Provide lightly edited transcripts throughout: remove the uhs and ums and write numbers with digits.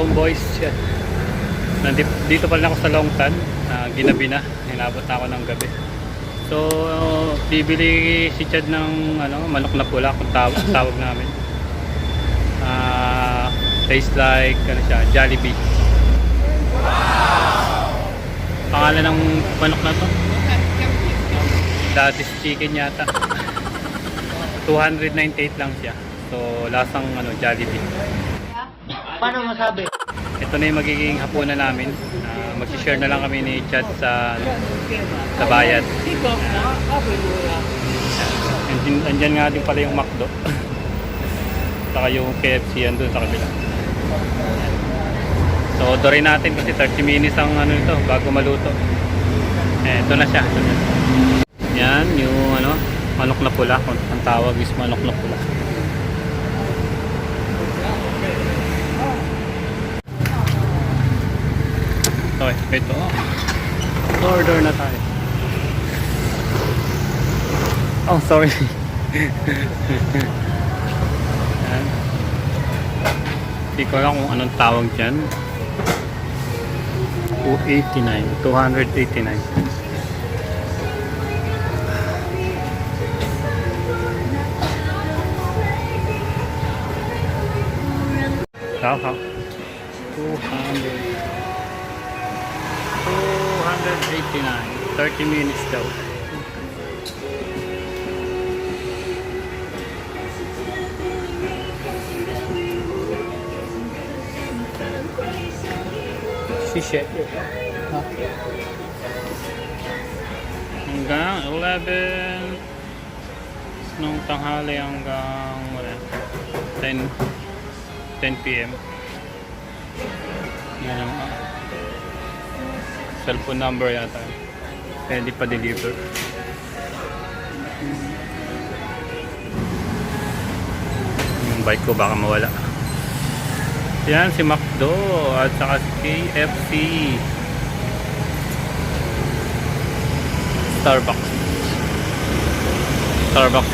kaHomeboys. Dito pa rin ako sa Longtan. Ginabi na. Hinabot na ako ng gabi. So, bibili si Chad ng manok na pula kung tawag namin. Tastes like Jollibee. Pangalan ng manok na to? Daddy's chicken yata. 298 lang siya. So, lasang Jollibee. Paano masabi? Ito na yung magiging hapunan namin. Mag-share na lang kami ni Chad sa bayad. Andyan nga din pala yung McDo. Saka yung KFC andun sa kabila. So, orderin natin kasi 30 minutes ang ito bago maluto. Ito na siya. Yan, yung manok na pula. Ang tawag is manok na pula. Okay, ito. Order na tayo. Oh, sorry. Yan. Hindi ko alam kung anong tawag dyan. 289. How? 289. 30 minutes daw. Shishe. Hanggang 11 nung tanghali hanggang 10 PM. Yan ang cellphone number yata. Pwede pa deliver. Yung bike ko baka mawala. Yan si McDo at saka si KFC. Starbucks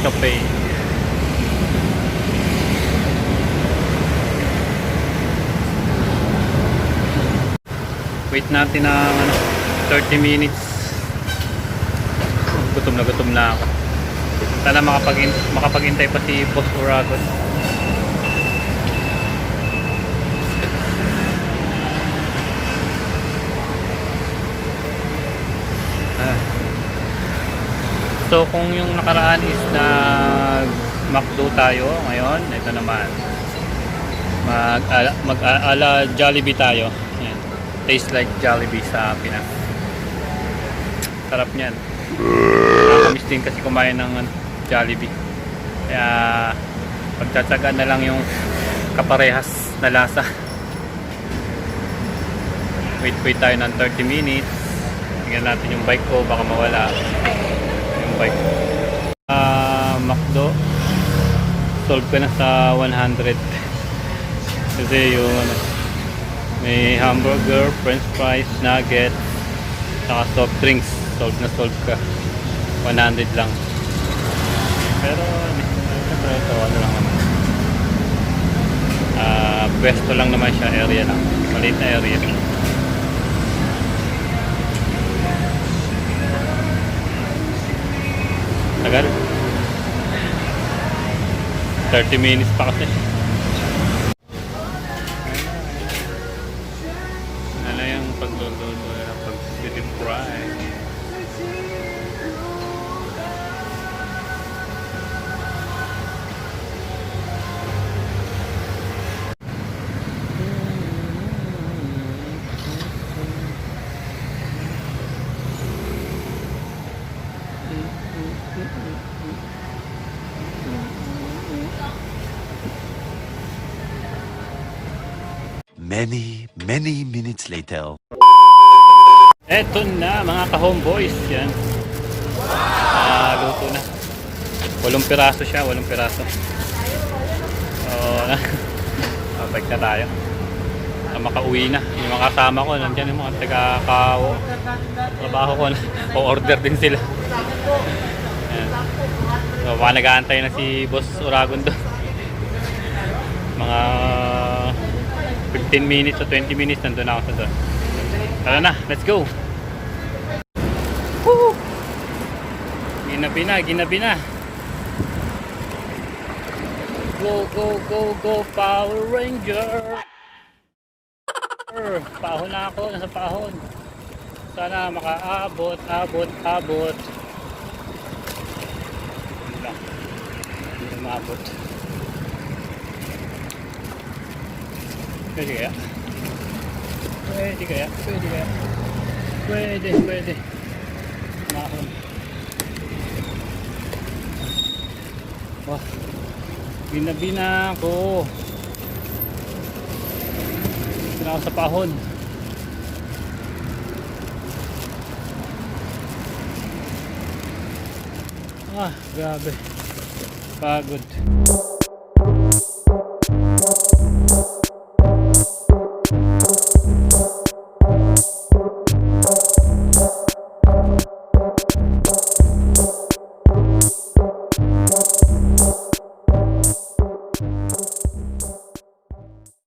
Cafe. Wait natin ng 30 minutes. Gutom na ako. Sana makapagintay pa si Boss Uragon. So kung yung nakaraan is McDo tayo, ngayon ito naman mag-ala Jollibee tayo. Yan. Tastes like Jollibee sa Pinas. Sarap niyan. Nakakamiss din kasi kumain ng Jollibee. Kaya pagtsatsagaan na lang yung kaparehas na lasa. Wait tayo ng 30 minutes. Tingnan natin yung bike ko, baka mawala yung bike. McDo, solve ko na sa 100. Kasi yung may hamburger, french fries, nugget, saka soft drinks. Solve ka. 100 lang. Pero ito lang naman. Pwesto lang naman siya, area lang. Maliit na area. Tagal. 30 minutes pa kasi. Ano yung pagluluto ng pag-deep fry. Many minutes later. Eto na mga kaHomeboys. Yan. Luto na. 8 piraso siya. 8 piraso. So, balik na tayo. Makauwi na. Yung mga kasama ko, nandiyan yung mga trabaho ko. O-order din sila. Yan. So, baka nag-aantay na si Boss Uragon doon. Mga 15 minutes o 20 minutes nandun ako sa doon. Tara na, let's go! Woo! Ginabi na. Go, go, go, go, Power Ranger! Pahon na ako, nasa pahon. Sana makaabot, abot. Hindi maabot. Pwede kaya? Pwede. Mahon. Wah, ginabi na ako. Ginabi ako sa pahon. Grabe. Pagod.